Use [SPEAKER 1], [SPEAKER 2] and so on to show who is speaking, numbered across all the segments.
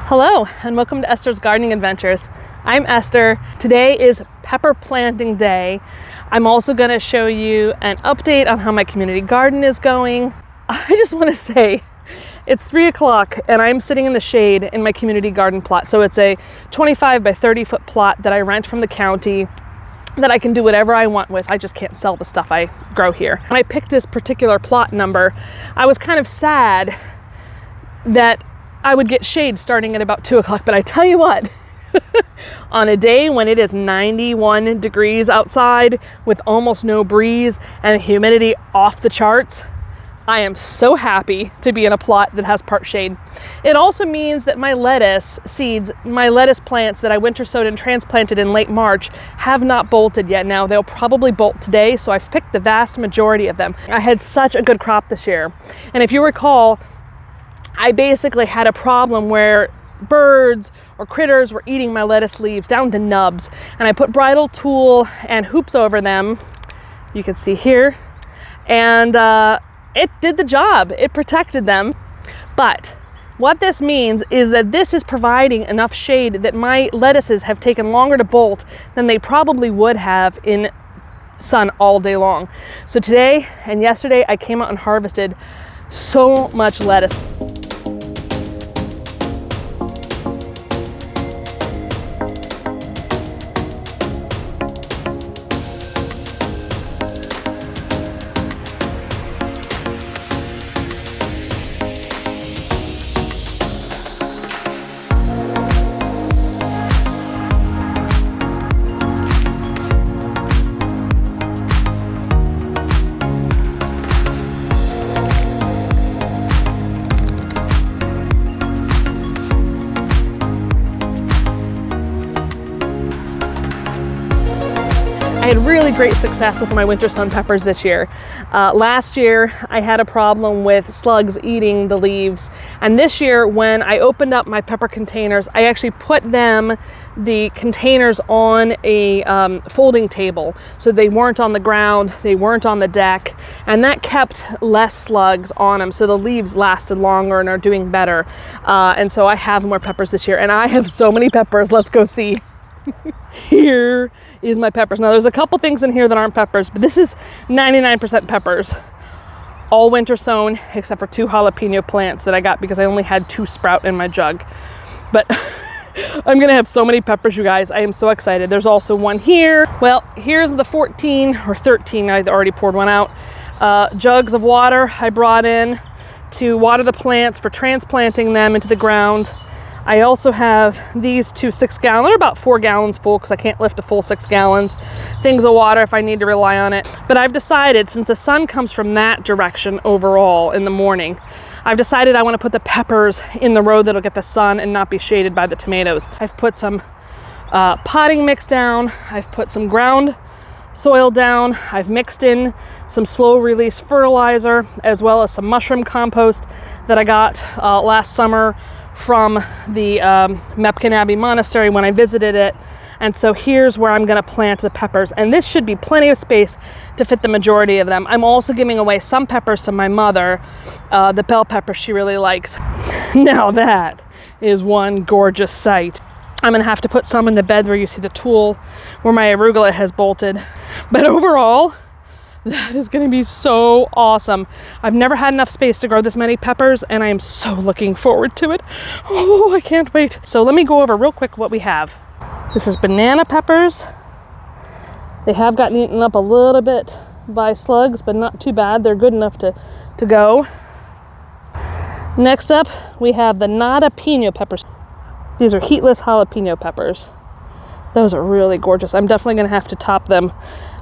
[SPEAKER 1] Hello and welcome to Esther's Gardening Adventures. I'm Esther. Today is pepper planting day. I'm also going to show you an update on how my community garden is going. I just want to say it's 3 o'clock and I'm sitting in the shade in my community garden plot. So it's a 25 by 30 foot plot that I rent from the county that I can do whatever I want with. I just can't sell the stuff I grow here. When I picked this particular plot number, I was kind of sad that I would get shade starting at about 2 o'clock, but I tell you what, on a day when it is 91 degrees outside with almost no breeze and humidity off the charts, I am so happy to be in a plot that has part shade. It also means that my lettuce seeds, my lettuce plants that I winter sowed and transplanted in late March have not bolted yet. Now they'll probably bolt today, so I've picked the vast majority of them. I had such a good crop this year. And if you recall, I basically had a problem where birds or critters were eating my lettuce leaves down to nubs, and I put bridle tool and hoops over them, you can see here, and it did the job. It protected them. But what this means is that this is providing enough shade that my lettuces have taken longer to bolt than they probably would have in sun all day long. So today and yesterday I came out and harvested so much lettuce. I had really great success with my winter sun peppers this year. Last year, I had a problem with slugs eating the leaves. And this year, when I opened up my pepper containers, I actually put the containers on a folding table. So they weren't on the ground, they weren't on the deck, and that kept less slugs on them. So the leaves lasted longer and are doing better. And so I have more peppers this year, and I have so many peppers. Let's go see. Here is my peppers. Now there's a couple things in here that aren't peppers, but this is 99% peppers. All winter sown, except for 2 jalapeno plants that I got because I only had 2 sprout in my jug. But I'm gonna have so many peppers, you guys. I am so excited. There's also one here. Well, here's the 14 or 13, I already poured one out, jugs of water I brought in to water the plants for transplanting them into the ground. I also have these 2 6-gallon, they're about 4 gallons full because I can't lift a full 6 gallons, things of water if I need to rely on it. But I've decided, since the sun comes from that direction overall in the morning, I've decided I want to put the peppers in the row that'll get the sun and not be shaded by the tomatoes. I've put some potting mix down, I've put some ground soil down, I've mixed in some slow release fertilizer as well as some mushroom compost that I got last summer from the Mepkin Abbey Monastery when I visited it. And so here's where I'm going to plant the peppers, and this should be plenty of space to fit the majority of them. I'm also giving away some peppers to my mother, the bell pepper she really likes. Now that is one gorgeous sight. I'm going to have to put some in the bed where you see the tool where my arugula has bolted, but overall that is going to be so awesome. I've never had enough space to grow this many peppers, and I am so looking forward to it. Oh, I can't wait. So let me go over real quick what we have. This is banana peppers. They have gotten eaten up a little bit by slugs, but not too bad. They're good enough to go. Next up, we have the jalapeno peppers. These are heatless jalapeno peppers. Those are really gorgeous. I'm definitely going to have to top them.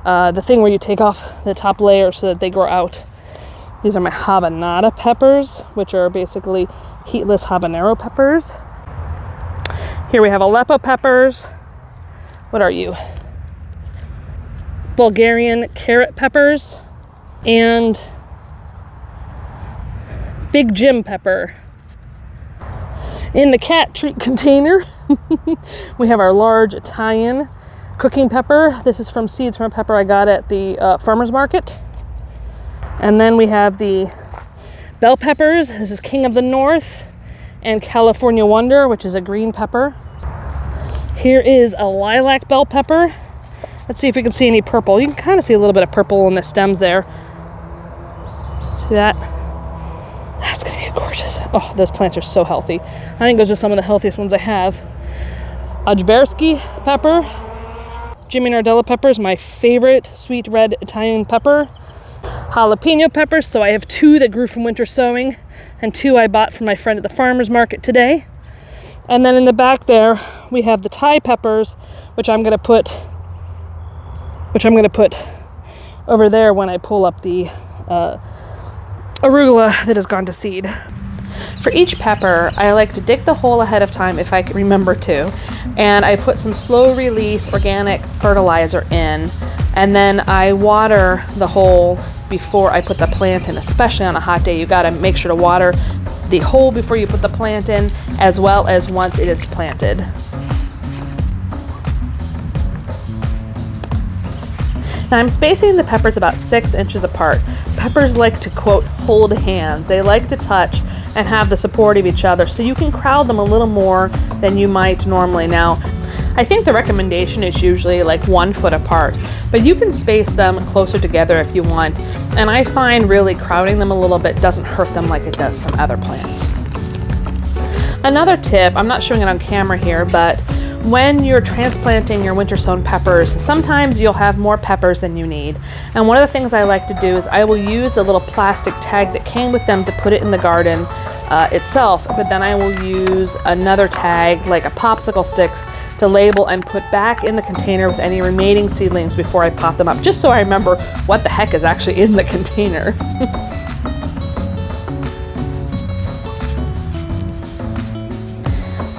[SPEAKER 1] The thing where you take off the top layer so that they grow out. These are my habanada peppers, which are basically heatless habanero peppers. Here we have Aleppo peppers. What are you? Bulgarian carrot peppers and Big Jim pepper. In the cat treat container, we have our large Italian cooking pepper. This is from seeds from a pepper I got at the farmer's market. And then we have the bell peppers. This is King of the North. and California Wonder, which is a green pepper. Here is a lilac bell pepper. Let's see if we can see any purple. You can kind of see a little bit of purple in the stems there. See that? That's gonna be gorgeous. Oh, those plants are so healthy. I think those are some of the healthiest ones I have. Ajvarski pepper. Jimmy Nardella pepper is my favorite sweet red Italian pepper. Jalapeno peppers, so I have 2 that grew from winter sowing and 2 I bought from my friend at the farmer's market today. And then in the back there, we have the Thai peppers, which I'm gonna put over there when I pull up the arugula that has gone to seed. For each pepper, I like to dig the hole ahead of time if I can remember to, and I put some slow release organic fertilizer in, and then I water the hole before I put the plant in. Especially on a hot day, you gotta make sure to water the hole before you put the plant in, as well as once it is planted. Now I'm spacing the peppers about 6 inches apart. Peppers like to, quote, hold hands. They like to touch and have the support of each other, so you can crowd them a little more than you might normally. Now, I think the recommendation is usually like 1 foot apart, but you can space them closer together if you want. And I find really crowding them a little bit doesn't hurt them like it does some other plants. Another tip, I'm not showing it on camera here, but when you're transplanting your winter sown peppers, sometimes you'll have more peppers than you need. And one of the things I like to do is I will use the little plastic tag that came with them to put it in the garden itself, but then I will use another tag, like a popsicle stick, to label and put back in the container with any remaining seedlings before I pop them up, just so I remember what the heck is actually in the container.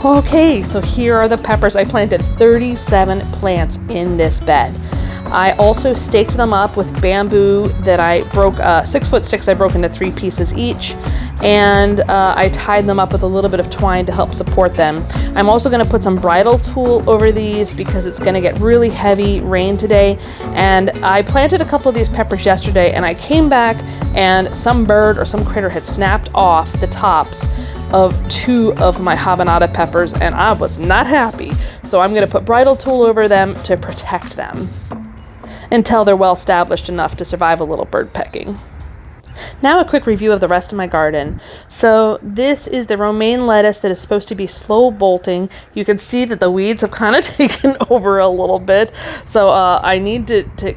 [SPEAKER 1] Okay, so here are the peppers. I planted 37 plants in this bed. I also staked them up with bamboo that I broke, 6-foot sticks I broke into 3 pieces each, and I tied them up with a little bit of twine to help support them. I'm also going to put some bridal tulle over these because it's going to get really heavy rain today, and I planted a couple of these peppers yesterday, and I came back and some bird or some critter had snapped off the tops of 2 of my habanada peppers, and I was not happy. So I'm going to put bridal tulle over them to protect them until they're well established enough to survive a little bird pecking. Now a quick review of the rest of my garden. So this is the romaine lettuce that is supposed to be slow bolting. You can see that the weeds have kind of taken over a little bit, so I need to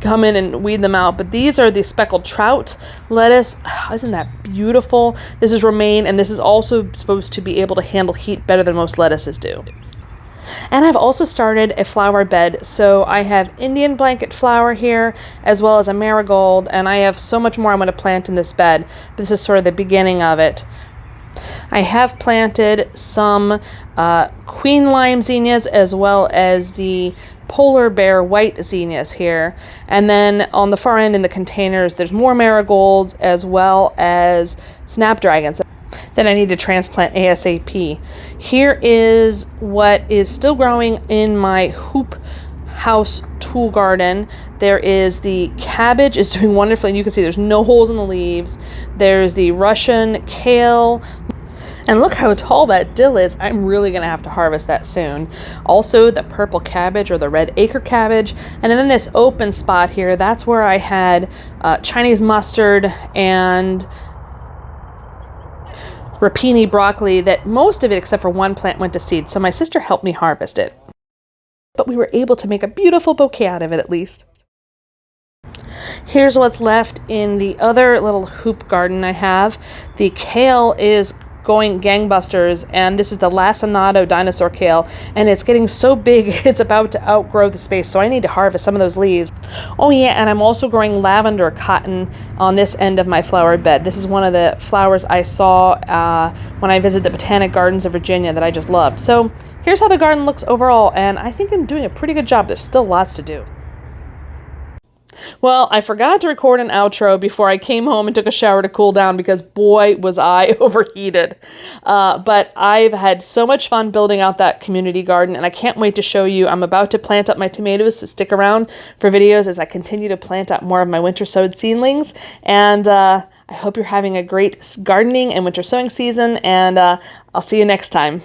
[SPEAKER 1] come in and weed them out. But these are the speckled trout lettuce. Isn't that beautiful? This is romaine, and this is also supposed to be able to handle heat better than most lettuces do. And I've also started a flower bed. So I have Indian blanket flower here, as well as a marigold, and I have so much more I'm going to plant in this bed. This is sort of the beginning of it. I have planted some queen lime zinnias, as well as the polar bear white zinnias here. And then on the far end in the containers, there's more marigolds, as well as snapdragons that I need to transplant ASAP. Here is what is still growing in my hoop house tool garden. There is the cabbage is doing wonderfully, and you can see there's no holes in the leaves. There's the Russian kale, and look how tall that dill is. I'm really gonna have to harvest that soon. Also the purple cabbage, or the red acre cabbage. And then in this open spot here, that's where I had Chinese mustard and rapini broccoli, that most of it except for one plant went to seed, so my sister helped me harvest it. But we were able to make a beautiful bouquet out of it, at least. Here's what's left in the other little hoop garden I have. The kale is going gangbusters, and this is the lacinato dinosaur kale, and it's getting so big it's about to outgrow the space, so I need to harvest some of those leaves. Oh yeah, and I'm also growing lavender cotton on this end of my flower bed. This is one of the flowers I saw when I visited the Botanic Gardens of Virginia that I just loved. So here's how the garden looks overall, and I think I'm doing a pretty good job. There's still lots to do. Well, I forgot to record an outro before I came home and took a shower to cool down, because boy was I overheated. But I've had so much fun building out that community garden, and I can't wait to show you. I'm about to plant up my tomatoes, so stick around for videos as I continue to plant up more of my winter sowed seedlings. And I I hope you're having a great gardening and winter sowing season, and I'll see you next time.